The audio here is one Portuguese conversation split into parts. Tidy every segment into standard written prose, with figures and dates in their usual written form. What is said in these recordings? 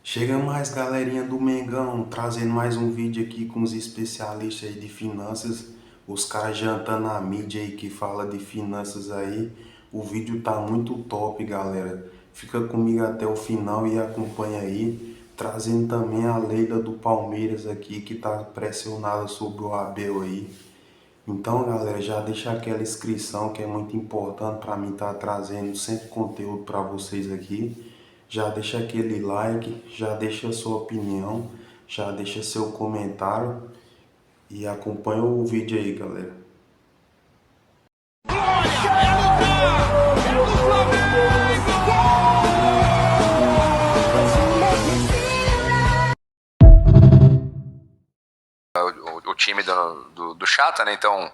Chega mais, galerinha do Mengão, trazendo mais um vídeo aqui com os especialistas aí de finanças, os caras jantando a mídia aí que fala de finanças aí. O vídeo tá muito top, galera. Fica comigo até o final e acompanha aí, trazendo também a Leila do Palmeiras aqui que tá pressionada sobre o Abel aí. Então, galera, já deixa aquela inscrição que é muito importante para mim estar trazendo sempre conteúdo para vocês aqui. Já deixa aquele like, já deixa a sua opinião, já deixa seu comentário e acompanha o vídeo aí, galera. O time do Chata, né? Então,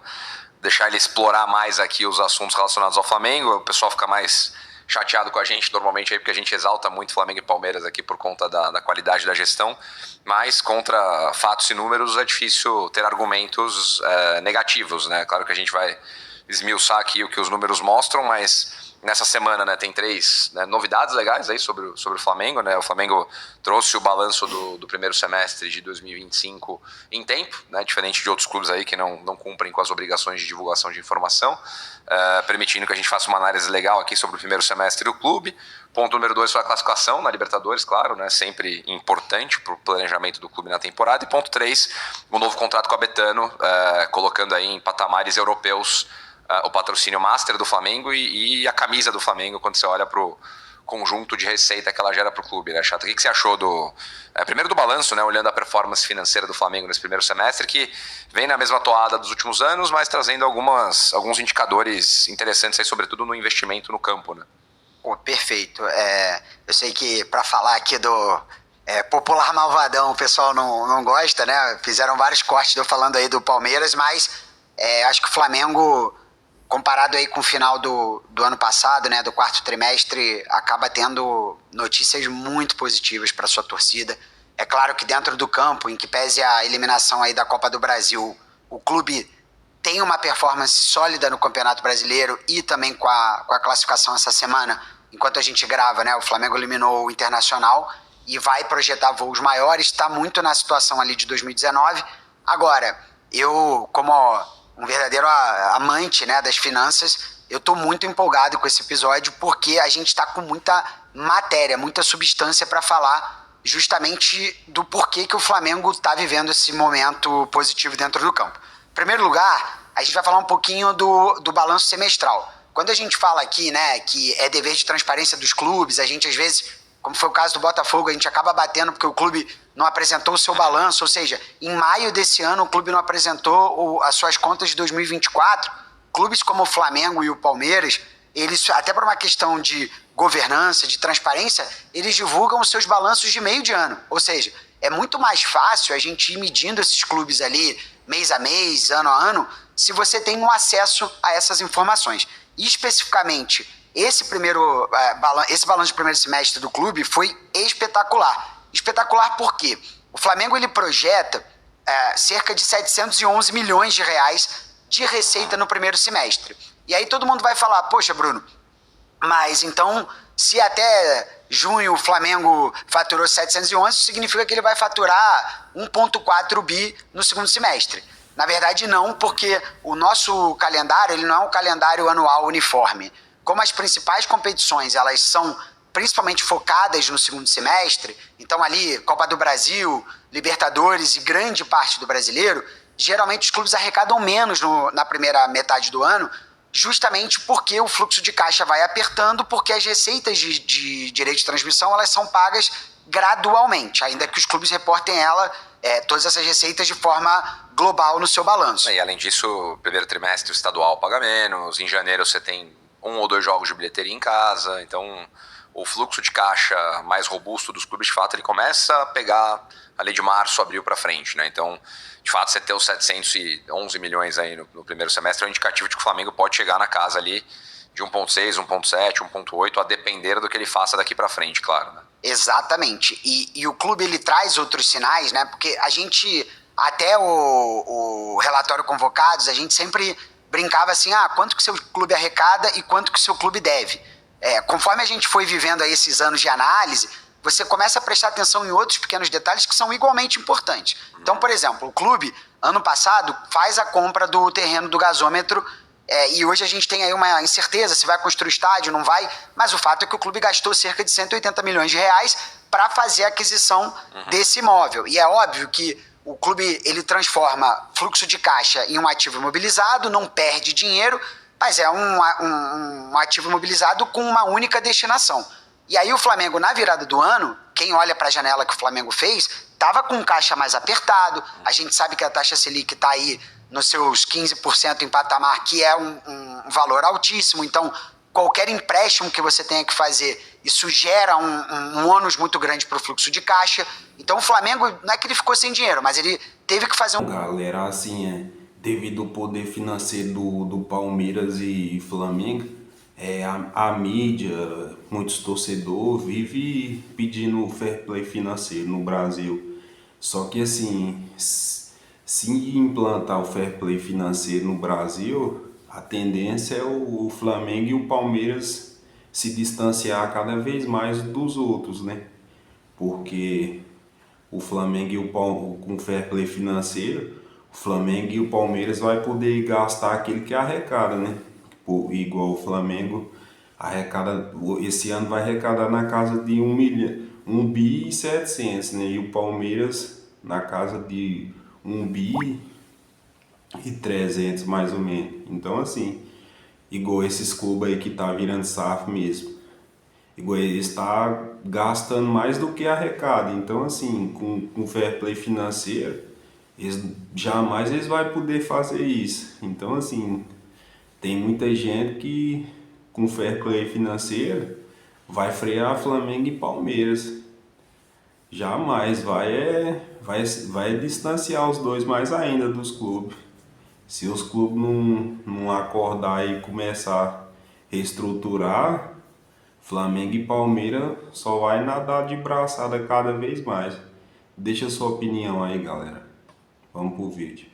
deixar ele explorar mais aqui os assuntos relacionados ao Flamengo. O pessoal fica mais chateado com a gente normalmente aí, porque a gente exalta muito Flamengo e Palmeiras aqui por conta da qualidade da gestão, mas contra fatos e números é difícil ter argumentos negativos, né? Claro que a gente vai esmiuçar aqui o que os números mostram, mas nessa semana, né, tem três, né, novidades legais aí sobre o Flamengo, né? O Flamengo trouxe o balanço do primeiro semestre de 2025 em tempo, né? Diferente de outros clubes aí que não cumprem com as obrigações de divulgação de informação, permitindo que a gente faça uma análise legal aqui sobre o primeiro semestre do clube. Ponto número 2 foi a classificação na Libertadores, claro, né? Sempre importante para o planejamento do clube na temporada. E ponto 3, um novo contrato com a Betano, colocando aí em patamares europeus o patrocínio master do Flamengo e a camisa do Flamengo quando você olha para o conjunto de receita que ela gera para o clube, né, Chato? O que você achou primeiro do balanço, né, olhando a performance financeira do Flamengo nesse primeiro semestre, que vem na mesma toada dos últimos anos, mas trazendo alguns indicadores interessantes aí, sobretudo no investimento no campo, né? Pô, perfeito. Eu sei que para falar aqui do popular malvadão o pessoal não gosta, né? Fizeram vários cortes de eu falando aí do Palmeiras, mas acho que o Flamengo, comparado aí com o final do ano passado, né, do quarto trimestre, acaba tendo notícias muito positivas para sua torcida. É claro que dentro do campo, em que pese a eliminação aí da Copa do Brasil, o clube tem uma performance sólida no Campeonato Brasileiro e também com a classificação essa semana. Enquanto a gente grava, né, o Flamengo eliminou o Internacional e vai projetar voos maiores, está muito na situação ali de 2019. Agora, eu, como um verdadeiro amante, né, das finanças, eu estou muito empolgado com esse episódio porque a gente está com muita matéria, muita substância para falar justamente do porquê que o Flamengo está vivendo esse momento positivo dentro do campo. Em primeiro lugar, a gente vai falar um pouquinho do balanço semestral. Quando a gente fala aqui, né, que é dever de transparência dos clubes, a gente às vezes, como foi o caso do Botafogo, a gente acaba batendo porque o clube não apresentou o seu balanço, ou seja, em maio desse ano o clube não apresentou as suas contas de 2024. Clubes como o Flamengo e o Palmeiras, eles, até por uma questão de governança, de transparência, eles divulgam os seus balanços de meio de ano. Ou seja, é muito mais fácil a gente ir medindo esses clubes ali mês a mês, ano a ano, se você tem um acesso a essas informações. E especificamente, esse balanço de primeiro semestre do clube foi espetacular. Espetacular por quê? O Flamengo ele projeta cerca de 711 milhões de reais de receita no primeiro semestre. E aí todo mundo vai falar, poxa, Bruno, mas então, se até junho o Flamengo faturou 711, significa que ele vai faturar 1,4 bi no segundo semestre. Na verdade, não, porque o nosso calendário ele não é um calendário anual uniforme. Como as principais competições elas são principalmente focadas no segundo semestre, então ali Copa do Brasil, Libertadores e grande parte do Brasileiro, geralmente os clubes arrecadam menos na primeira metade do ano, justamente porque o fluxo de caixa vai apertando, porque as receitas de direito de transmissão elas são pagas gradualmente, ainda que os clubes reportem todas essas receitas de forma global no seu balanço. E além disso, primeiro trimestre o estadual paga menos, em janeiro você tem 1 ou 2 jogos de bilheteria em casa, então o fluxo de caixa mais robusto dos clubes, de fato, ele começa a pegar ali de março, abril para frente, né? Então, de fato, você ter os 711 milhões aí no primeiro semestre é um indicativo de que o Flamengo pode chegar na casa ali de 1,6, 1,7, 1,8, a depender do que ele faça daqui para frente, claro, né? Exatamente. E o clube ele traz outros sinais, né? Porque a gente, até o relatório convocados, a gente sempre brincava assim, quanto que seu clube arrecada e quanto que seu clube deve. Conforme a gente foi vivendo aí esses anos de análise, você começa a prestar atenção em outros pequenos detalhes que são igualmente importantes. Então, por exemplo, o clube, ano passado, faz a compra do terreno do gasômetro, e hoje a gente tem aí uma incerteza se vai construir estádio, não vai, mas o fato é que o clube gastou cerca de 180 milhões de reais para fazer a aquisição desse imóvel. E é óbvio que o clube ele transforma fluxo de caixa em um ativo imobilizado, não perde dinheiro, mas é um ativo imobilizado com uma única destinação. E aí o Flamengo, na virada do ano, quem olha para a janela que o Flamengo fez, estava com um caixa mais apertado. A gente sabe que a taxa Selic está aí nos seus 15% em patamar, que é um valor altíssimo. Então, qualquer empréstimo que você tenha que fazer, isso gera um ônus muito grande para o fluxo de caixa. Então, o Flamengo, não é que ele ficou sem dinheiro, mas ele teve que fazer Galera, assim, devido ao poder financeiro do Palmeiras e Flamengo, a mídia, muitos torcedores vivem pedindo fair play financeiro no Brasil. Só que, assim, se implantar o fair play financeiro no Brasil, a tendência é o Flamengo e o Palmeiras se distanciar cada vez mais dos outros, né? Porque o Flamengo e com fair play financeiro, o Flamengo e o Palmeiras vai poder gastar aquele que arrecada, né? Igual o Flamengo arrecada, esse ano vai arrecadar na casa de 1 bi e 700, né? E o Palmeiras na casa de 1 bi e 300 mais ou menos. Então, assim, igual esses clubes aí que tá virando SAF mesmo, igual eles está gastando mais do que arrecada. Então, assim, com fair play financeiro, jamais eles vão poder fazer isso. Então, assim, tem muita gente que com fair play financeiro vai frear Flamengo e Palmeiras. Jamais vai distanciar os dois mais ainda dos clubes. Se os clubes não acordar e começar a reestruturar, Flamengo e Palmeiras só vai nadar de braçada cada vez mais. Deixa a sua opinião aí, galera. Vamos pro vídeo.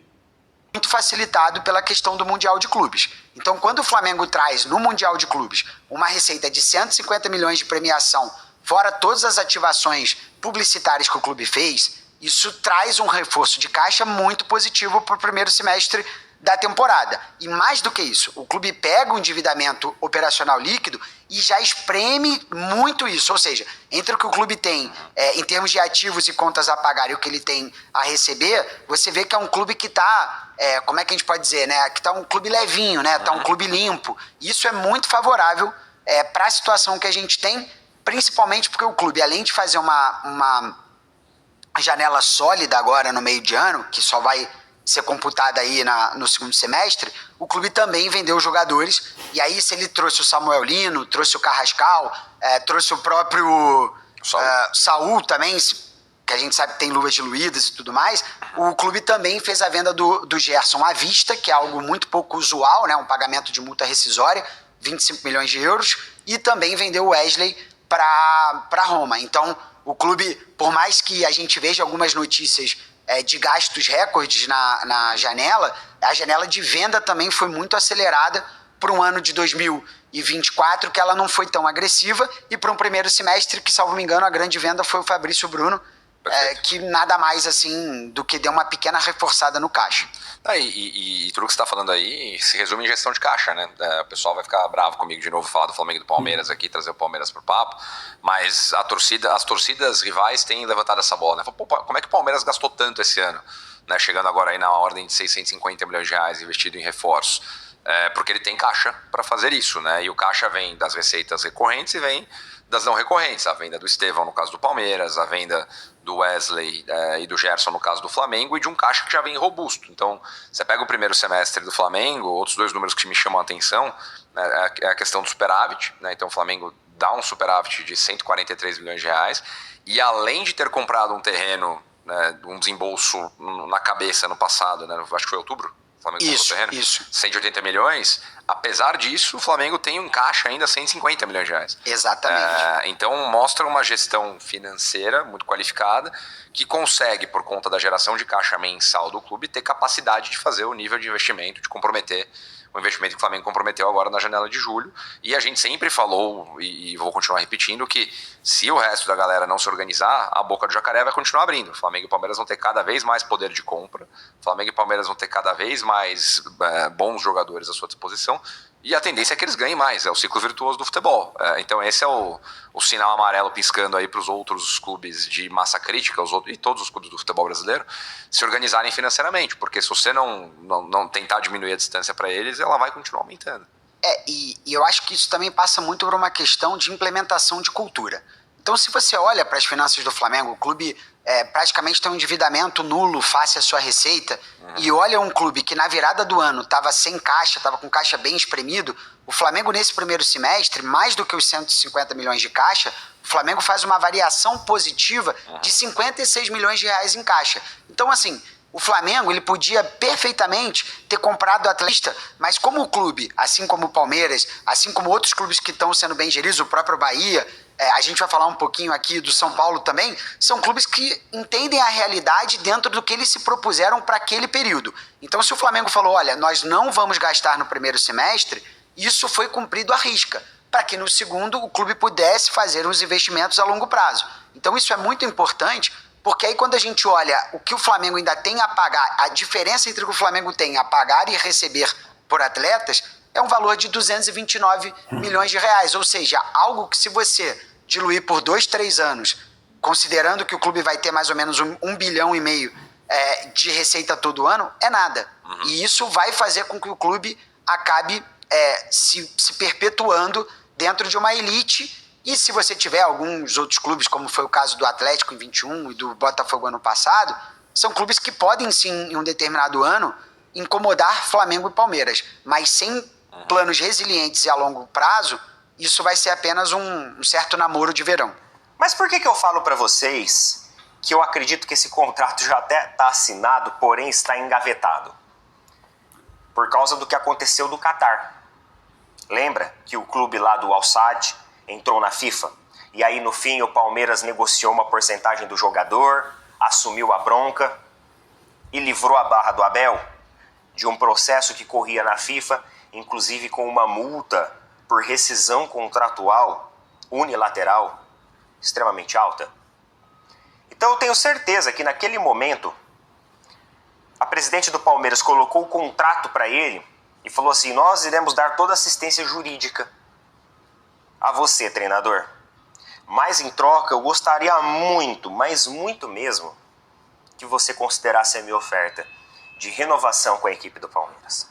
muito facilitado pela questão do Mundial de Clubes. Então, quando o Flamengo traz no Mundial de Clubes uma receita de 150 milhões de premiação, fora todas as ativações publicitárias que o clube fez, isso traz um reforço de caixa muito positivo para o primeiro semestre da temporada. E mais do que isso, o clube pega o endividamento operacional líquido e já espreme muito isso. Ou seja, entre o que o clube tem em termos de ativos e contas a pagar e o que ele tem a receber, você vê que é um clube que está, como é que a gente pode dizer, né? Que está um clube levinho, né? Está um clube limpo. Isso é muito favorável para a situação que a gente tem, principalmente porque o clube, além de fazer uma janela sólida agora no meio de ano, que só vai ser computada aí no segundo semestre, o clube também vendeu jogadores, e aí se ele trouxe o Samuel Lino, trouxe o Carrascal, trouxe o próprio Saul também, que a gente sabe que tem luvas diluídas e tudo mais, o clube também fez a venda do Gerson à vista, que é algo muito pouco usual, né, um pagamento de multa rescisória, 25 milhões de euros, e também vendeu o Wesley para Roma. Então, o clube, por mais que a gente veja algumas notícias de gastos recordes na janela, a janela de venda também foi muito acelerada para um ano de 2024, que ela não foi tão agressiva, e para um primeiro semestre que, salvo me engano, a grande venda foi o Fabrício Bruno, que nada mais assim do que deu uma pequena reforçada no caixa. E tudo que você está falando aí se resume em gestão de caixa, né? O pessoal vai ficar bravo comigo de novo falar do Flamengo e do Palmeiras aqui, trazer o Palmeiras pro papo, mas as torcidas rivais têm levantado essa bola, né? Pô, como é que o Palmeiras gastou tanto esse ano, né? Chegando agora aí na ordem de 650 milhões de reais investido em reforços, porque ele tem caixa para fazer isso, né? E o caixa vem das receitas recorrentes e vem das não recorrentes, a venda do Estevão no caso do Palmeiras, a venda do Wesley e do Gerson no caso do Flamengo, e de um caixa que já vem robusto. Então, você pega o primeiro semestre do Flamengo, outros dois números que me chamam a atenção, é a questão do superávit, né? Então o Flamengo dá um superávit de 143 milhões de reais, e além de ter comprado um terreno, né, um desembolso na cabeça no passado, né, acho que foi outubro, o Flamengo comprou o terreno, 180 milhões, apesar disso, o Flamengo tem um caixa ainda 150 milhões de reais. Exatamente. Então mostra uma gestão financeira muito qualificada, que consegue, por conta da geração de caixa mensal do clube, ter capacidade de fazer o nível de investimento, de comprometer o investimento que o Flamengo comprometeu agora na janela de julho. E a gente sempre falou, e vou continuar repetindo, que se o resto da galera não se organizar, a boca do jacaré vai continuar abrindo. Flamengo e Palmeiras vão ter cada vez mais poder de compra, Flamengo e Palmeiras vão ter cada vez mais bons jogadores à sua disposição, e a tendência é que eles ganhem mais, é o ciclo virtuoso do futebol. Então esse é o sinal amarelo piscando aí para os outros clubes de massa crítica, e todos os clubes do futebol brasileiro, se organizarem financeiramente, porque se você não tentar diminuir a distância para eles, ela vai continuar aumentando. E eu acho que isso também passa muito por uma questão de implementação de cultura. Então, se você olha para as finanças do Flamengo, o clube praticamente tem um endividamento nulo face à sua receita, e olha um clube que na virada do ano estava sem caixa, estava com caixa bem espremido. O Flamengo nesse primeiro semestre, mais do que os 150 milhões de caixa, o Flamengo faz uma variação positiva de 56 milhões de reais em caixa. Então, assim, o Flamengo ele podia perfeitamente ter comprado o atleta, mas como o clube, assim como o Palmeiras, assim como outros clubes que estão sendo bem geridos, o próprio Bahia, a gente vai falar um pouquinho aqui do São Paulo também, são clubes que entendem a realidade dentro do que eles se propuseram para aquele período. Então, se o Flamengo falou, olha, nós não vamos gastar no primeiro semestre, isso foi cumprido à risca, para que no segundo o clube pudesse fazer uns investimentos a longo prazo. Então, isso é muito importante, porque aí quando a gente olha o que o Flamengo ainda tem a pagar, a diferença entre o que o Flamengo tem a pagar e receber por atletas, é um valor de 229 milhões de reais. Ou seja, algo que se você diluir por 2, 3 anos, considerando que o clube vai ter mais ou menos 1,5 bilhão de receita todo ano, é nada. E isso vai fazer com que o clube acabe se perpetuando dentro de uma elite. E se você tiver alguns outros clubes, como foi o caso do Atlético em 21 e do Botafogo ano passado, são clubes que podem sim, em um determinado ano, incomodar Flamengo e Palmeiras, mas sem planos resilientes e a longo prazo, isso vai ser apenas um certo namoro de verão. Mas por que eu falo para vocês que eu acredito que esse contrato já até está assinado, porém está engavetado? Por causa do que aconteceu do Catar. Lembra que o clube lá do Al Sadd entrou na FIFA? E aí no fim o Palmeiras negociou uma porcentagem do jogador, assumiu a bronca e livrou a barra do Abel de um processo que corria na FIFA, inclusive com uma multa por rescisão contratual unilateral extremamente alta. Então eu tenho certeza que naquele momento a presidente do Palmeiras colocou o contrato para ele e falou assim, nós iremos dar toda a assistência jurídica a você, treinador. Mas em troca eu gostaria muito, mas muito mesmo, que você considerasse a minha oferta de renovação com a equipe do Palmeiras.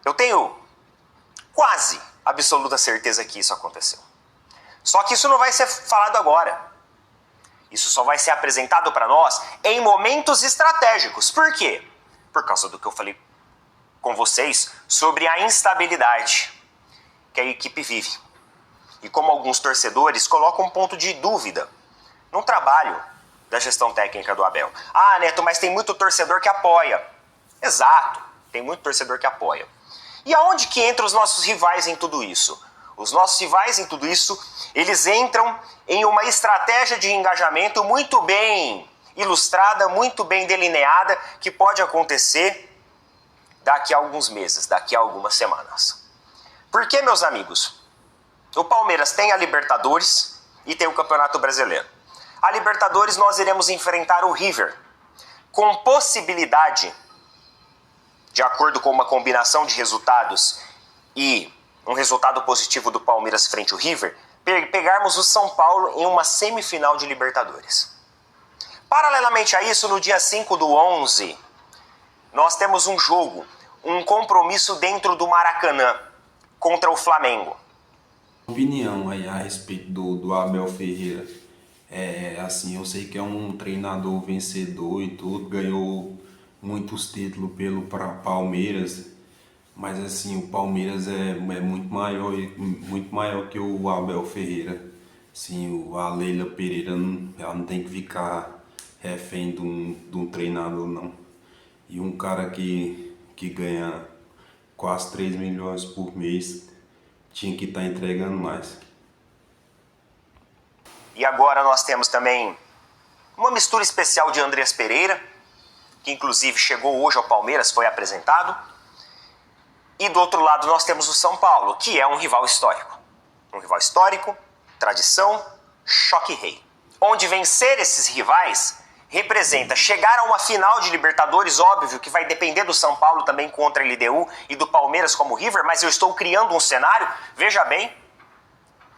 Eu tenho quase absoluta certeza que isso aconteceu. Só que isso não vai ser falado agora. Isso só vai ser apresentado para nós em momentos estratégicos. Por quê? Por causa do que eu falei com vocês sobre a instabilidade que a equipe vive. E como alguns torcedores colocam um ponto de dúvida no trabalho da gestão técnica do Abel. Ah, Neto, mas tem muito torcedor que apoia. Exato, tem muito torcedor que apoia. E aonde que entram os nossos rivais em tudo isso? Os nossos rivais em tudo isso, eles entram em uma estratégia de engajamento muito bem ilustrada, muito bem delineada, que pode acontecer daqui a alguns meses, daqui a algumas semanas. Por que, meus amigos? O Palmeiras tem a Libertadores e tem o Campeonato Brasileiro. A Libertadores nós iremos enfrentar o River, com possibilidade, de acordo com uma combinação de resultados e um resultado positivo do Palmeiras frente ao River, pegarmos o São Paulo em uma semifinal de Libertadores. Paralelamente a isso, no dia 5/11, nós temos um jogo, um compromisso dentro do Maracanã contra o Flamengo. Opinião aí a respeito do Abel Ferreira. Assim, eu sei que é um treinador vencedor e tudo, ganhou muitos títulos pelo Palmeiras, mas assim, o Palmeiras é muito maior que o Abel Ferreira. Assim, a Leila Pereira ela não tem que ficar refém de um treinador, não. E um cara que ganha quase 3 milhões por mês tinha que estar entregando mais. E agora nós temos também uma mistura especial de Andrés Pereira que inclusive chegou hoje ao Palmeiras, foi apresentado. E do outro lado nós temos o São Paulo, que é um rival histórico. Um rival histórico, tradição, choque rei. Onde vencer esses rivais representa chegar a uma final de Libertadores, óbvio que vai depender do São Paulo também contra a LDU e do Palmeiras como River, mas eu estou criando um cenário, veja bem,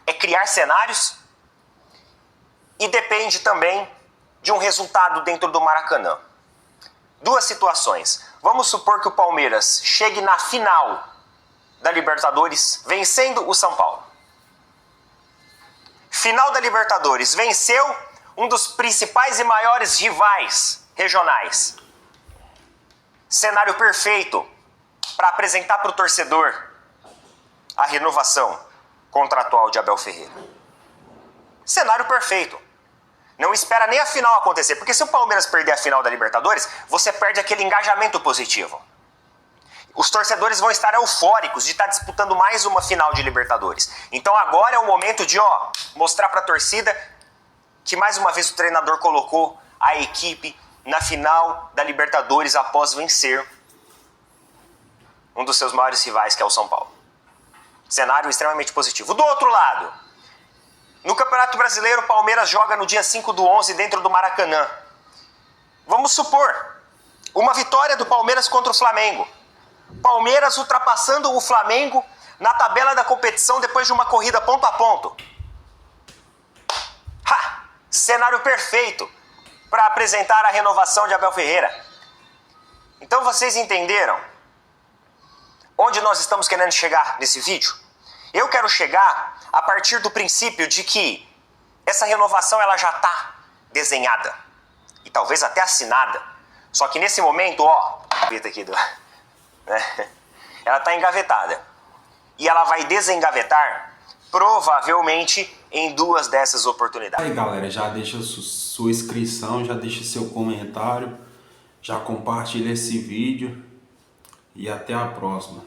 é criar cenários e depende também de um resultado dentro do Maracanã. Duas situações. Vamos supor que o Palmeiras chegue na final da Libertadores vencendo o São Paulo. Final da Libertadores, venceu um dos principais e maiores rivais regionais. Cenário perfeito para apresentar para o torcedor a renovação contratual de Abel Ferreira. Cenário perfeito. Não espera nem a final acontecer, porque se o Palmeiras perder a final da Libertadores, você perde aquele engajamento positivo. Os torcedores vão estar eufóricos de estar disputando mais uma final de Libertadores. Então agora é o momento de mostrar para a torcida que mais uma vez o treinador colocou a equipe na final da Libertadores após vencer um dos seus maiores rivais, que é o São Paulo. Cenário extremamente positivo. Do outro lado, no Campeonato Brasileiro, o Palmeiras joga no dia 5/11 dentro do Maracanã. Vamos supor uma vitória do Palmeiras contra o Flamengo. Palmeiras ultrapassando o Flamengo na tabela da competição depois de uma corrida ponto a ponto. Cenário perfeito para apresentar a renovação de Abel Ferreira. Então vocês entenderam onde nós estamos querendo chegar nesse vídeo? Eu quero chegar a partir do princípio de que essa renovação ela já está desenhada e talvez até assinada. Só que nesse momento, ela está engavetada e ela vai desengavetar provavelmente em duas dessas oportunidades. Aí galera, já deixa sua inscrição, já deixa seu comentário, já compartilha esse vídeo e até a próxima.